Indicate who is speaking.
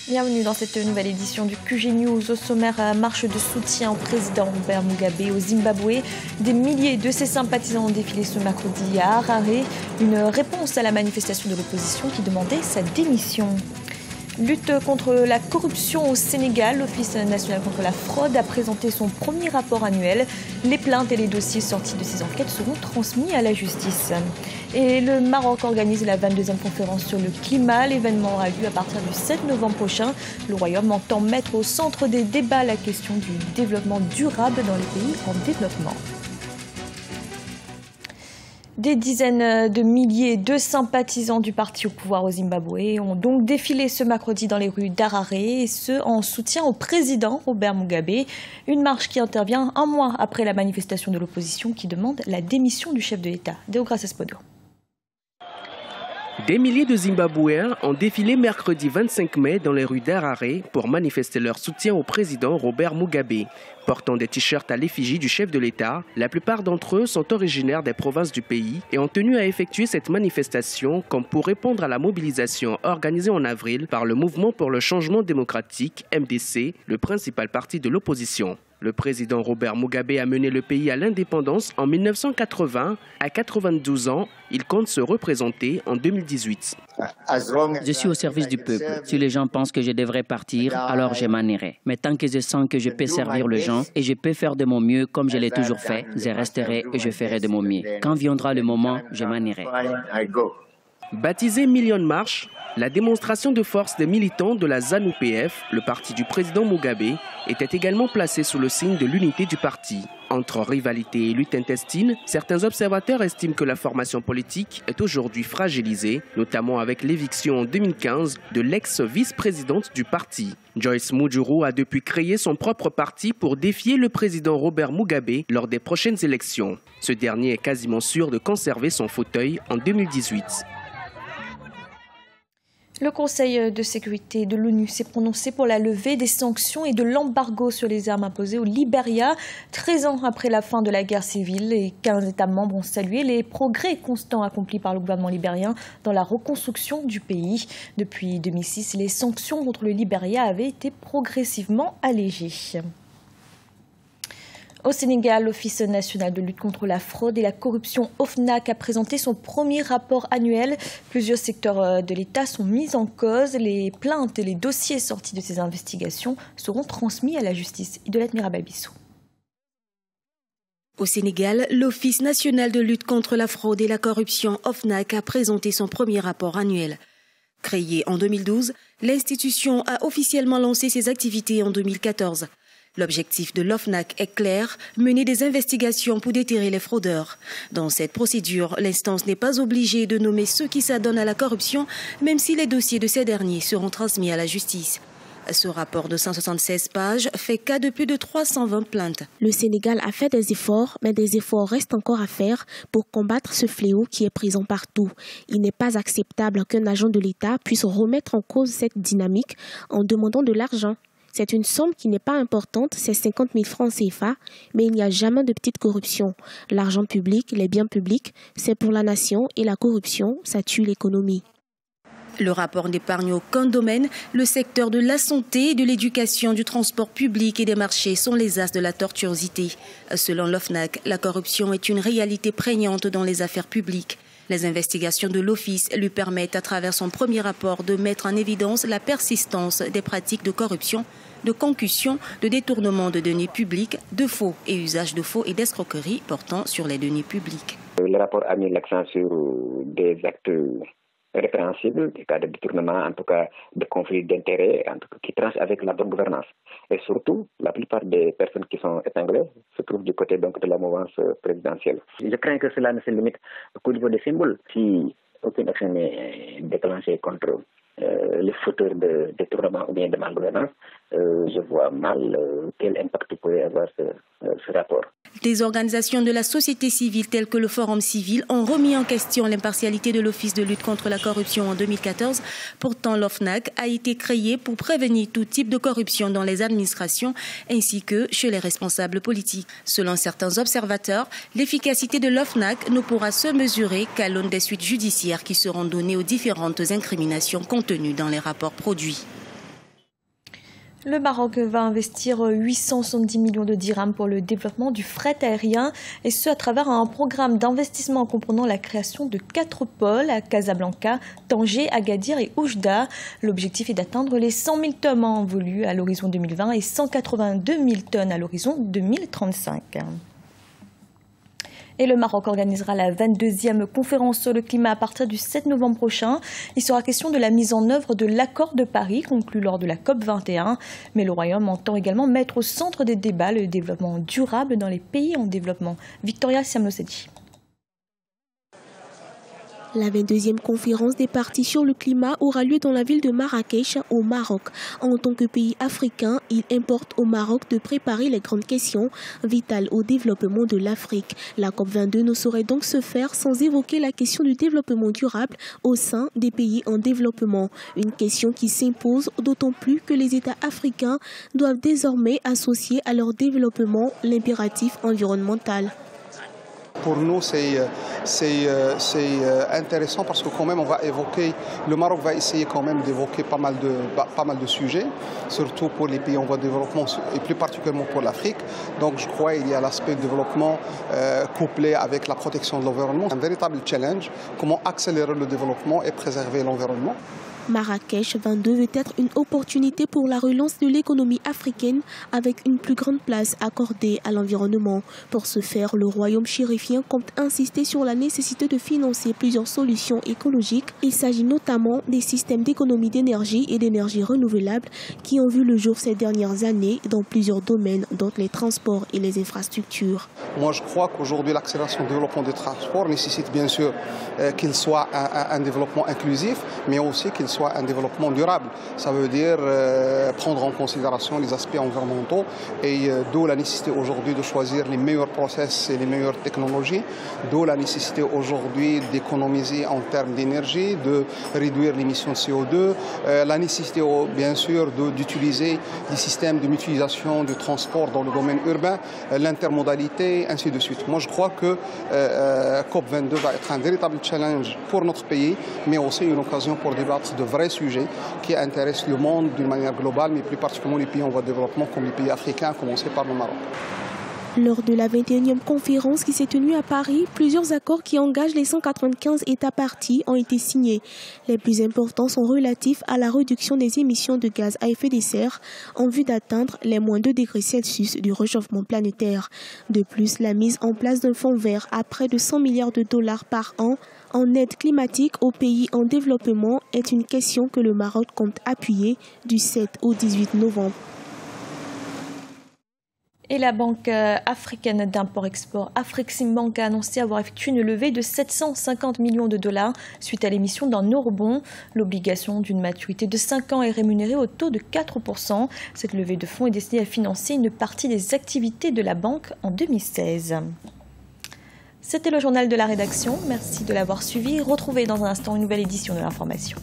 Speaker 1: Bienvenue dans cette nouvelle édition du QG News. Au sommaire, marche de soutien au président Robert Mugabe au Zimbabwe. Des milliers de ses sympathisants ont défilé ce mercredi à Harare. Une réponse à la manifestation de l'opposition qui demandait sa démission. Lutte contre la corruption au Sénégal. L'Office national contre la fraude a présenté son premier rapport annuel. Les plaintes et les dossiers sortis de ces enquêtes seront transmis à la justice. Et le Maroc organise la 22e conférence sur le climat. L'événement aura lieu à partir du 7 novembre prochain. Le Royaume entend mettre au centre des débats la question du développement durable dans les pays en développement. Des dizaines de milliers de sympathisants du parti au pouvoir au Zimbabwe ont donc défilé ce mercredi dans les rues d'Harare, et ce en soutien au président Robert Mugabe. Une marche qui intervient un mois après la manifestation de l'opposition qui demande la démission du chef de l'État. Deogracias Podo.
Speaker 2: Des milliers de Zimbabwéens ont défilé mercredi 25 mai dans les rues d'Harare pour manifester leur soutien au président Robert Mugabe. Portant des t-shirts à l'effigie du chef de l'État, la plupart d'entre eux sont originaires des provinces du pays et ont tenu à effectuer cette manifestation comme pour répondre à la mobilisation organisée en avril par le Mouvement pour le changement démocratique, MDC, le principal parti de l'opposition. Le président Robert Mugabe a mené le pays à l'indépendance en 1980. À 92 ans, il compte se représenter en 2018.
Speaker 3: Je suis au service du peuple. Si les gens pensent que je devrais partir, alors je m'en irai. Mais tant que je sens que je peux servir les gens et je peux faire de mon mieux comme je l'ai toujours fait, je resterai et je ferai de mon mieux. Quand viendra le moment, je m'en irai.
Speaker 2: Baptisée Million March, la démonstration de force des militants de la ZANU-PF, le parti du président Mugabe, était également placée sous le signe de l'unité du parti. Entre rivalité et lutte intestine, certains observateurs estiment que la formation politique est aujourd'hui fragilisée, notamment avec l'éviction en 2015 de l'ex-vice-présidente du parti. Joyce Mujuru a depuis créé son propre parti pour défier le président Robert Mugabe lors des prochaines élections. Ce dernier est quasiment sûr de conserver son fauteuil en 2018.
Speaker 1: Le Conseil de sécurité de l'ONU s'est prononcé pour la levée des sanctions et de l'embargo sur les armes imposées au Libéria. 13 ans après la fin de la guerre civile, les 15 États membres ont salué les progrès constants accomplis par le gouvernement libérien dans la reconstruction du pays. Depuis 2006, les sanctions contre le Libéria avaient été progressivement allégées. Au Sénégal, l'Office national de lutte contre la fraude et la corruption, OFNAC, a présenté son premier rapport annuel. Plusieurs secteurs de l'État sont mis en cause. Les plaintes et les dossiers sortis de ces investigations seront transmis à la justice. Idolette Mirababissou.
Speaker 4: Au Sénégal, l'Office national de lutte contre la fraude et la corruption, OFNAC, a présenté son premier rapport annuel. Créée en 2012, l'institution a officiellement lancé ses activités en 2014. L'objectif de l'OFNAC est clair, mener des investigations pour déterrer les fraudeurs. Dans cette procédure, l'instance n'est pas obligée de nommer ceux qui s'adonnent à la corruption, même si les dossiers de ces derniers seront transmis à la justice. Ce rapport de 176 pages fait cas de plus de 320 plaintes.
Speaker 5: Le Sénégal a fait des efforts, mais des efforts restent encore à faire pour combattre ce fléau qui est présent partout. Il n'est pas acceptable qu'un agent de l'État puisse remettre en cause cette dynamique en demandant de l'argent. C'est une somme qui n'est pas importante, c'est 50 000 francs CFA, mais il n'y a jamais de petite corruption. L'argent public, les biens publics, c'est pour la nation et la corruption, ça tue l'économie.
Speaker 4: Le rapport n'épargne aucun domaine. Le secteur de la santé, de l'éducation, du transport public et des marchés sont les as de la tortuosité. Selon l'OFNAC, la corruption est une réalité prégnante dans les affaires publiques. Les investigations de l'Office lui permettent, à travers son premier rapport, de mettre en évidence la persistance des pratiques de corruption, de concussion, de détournement de deniers publics, de faux et usage de faux et d'escroquerie portant sur les deniers publics.
Speaker 6: Le rapport a mis l'accent sur des actes répréhensibles, des cas de détournement, en tout cas de conflits d'intérêts, qui tranchent avec la bonne gouvernance. Et surtout, la plupart des personnes qui sont épinglées se trouvent du côté donc, de la mouvance présidentielle. Je crains que cela ne se limite qu'au niveau des symboles. Si aucune action n'est déclenchée contre les fauteurs de détournement ou bien de malgouvernance, je vois mal quel impact pourrait avoir ce rapport.
Speaker 4: Des organisations de la société civile telles que le Forum civil ont remis en question l'impartialité de l'Office de lutte contre la corruption en 2014. Pourtant, l'OFNAC a été créé pour prévenir tout type de corruption dans les administrations ainsi que chez les responsables politiques. Selon certains observateurs, l'efficacité de l'OFNAC ne pourra se mesurer qu'à l'aune des suites judiciaires qui seront données aux différentes incriminations contenues dans les rapports produits.
Speaker 1: Le Maroc va investir 870 millions de dirhams pour le développement du fret aérien, et ce à travers un programme d'investissement comprenant la création de 4 pôles à Casablanca, Tanger, Agadir et Oujda. L'objectif est d'atteindre les 100 000 tonnes en volume à l'horizon 2020 et 182 000 tonnes à l'horizon 2035. Et le Maroc organisera la 22e conférence sur le climat à partir du 7 novembre prochain. Il sera question de la mise en œuvre de l'accord de Paris conclu lors de la COP21. Mais le Royaume entend également mettre au centre des débats le développement durable dans les pays en développement. Victoria Siamnosedi.
Speaker 5: La 22e conférence des parties sur le climat aura lieu dans la ville de Marrakech, au Maroc. En tant que pays africain, il importe au Maroc de préparer les grandes questions vitales au développement de l'Afrique. La COP22 ne saurait donc se faire sans évoquer la question du développement durable au sein des pays en développement. Une question qui s'impose d'autant plus que les États africains doivent désormais associer à leur développement l'impératif environnemental.
Speaker 7: Pour nous, c'est intéressant parce que quand même, on va évoquer, le Maroc va essayer quand même d'évoquer pas mal de sujets, surtout pour les pays en voie de développement et plus particulièrement pour l'Afrique. Donc je crois qu'il y a l'aspect développement couplé avec la protection de l'environnement. Un véritable challenge, comment accélérer le développement et préserver l'environnement.
Speaker 5: Marrakech 22 veut être une opportunité pour la relance de l'économie africaine avec une plus grande place accordée à l'environnement. Pour ce faire, le royaume chérifien compte insister sur la nécessité de financer plusieurs solutions écologiques. Il s'agit notamment des systèmes d'économie d'énergie et d'énergie renouvelable qui ont vu le jour ces dernières années dans plusieurs domaines, dont les transports et les infrastructures.
Speaker 7: Moi, je crois qu'aujourd'hui, l'accélération du développement des transports nécessite bien sûr qu'il soit un développement inclusif, mais aussi qu'il soit un développement durable. Ça veut dire prendre en considération les aspects environnementaux et d'où la nécessité aujourd'hui de choisir les meilleurs process et les meilleures technologies, d'où la nécessité aujourd'hui d'économiser en termes d'énergie, de réduire l'émission de CO2, la nécessité bien sûr d'utiliser des systèmes de mutualisation du transport dans le domaine urbain, l'intermodalité, ainsi de suite. Moi je crois que COP22 va être un véritable challenge pour notre pays, mais aussi une occasion pour débattre de vrais sujets qui intéressent le monde d'une manière globale, mais plus particulièrement les pays en voie de développement comme les pays africains, à commencer par le Maroc.
Speaker 5: Lors de la 21e conférence qui s'est tenue à Paris, plusieurs accords qui engagent les 195 États parties ont été signés. Les plus importants sont relatifs à la réduction des émissions de gaz à effet de serre en vue d'atteindre les moins 2 degrés Celsius du réchauffement planétaire. De plus, la mise en place d'un fonds vert à près de 100 milliards de dollars par an en aide climatique aux pays en développement est une question que le Maroc compte appuyer du 7 au 18 novembre.
Speaker 1: Et la Banque africaine d'import-export, Afreximbank, a annoncé avoir effectué une levée de 750 millions de dollars suite à l'émission d'un eurobond. L'obligation d'une maturité de 5 ans est rémunérée au taux de 4%. Cette levée de fonds est destinée à financer une partie des activités de la banque en 2016. C'était le journal de la rédaction. Merci de l'avoir suivi. Retrouvez dans un instant une nouvelle édition de l'information.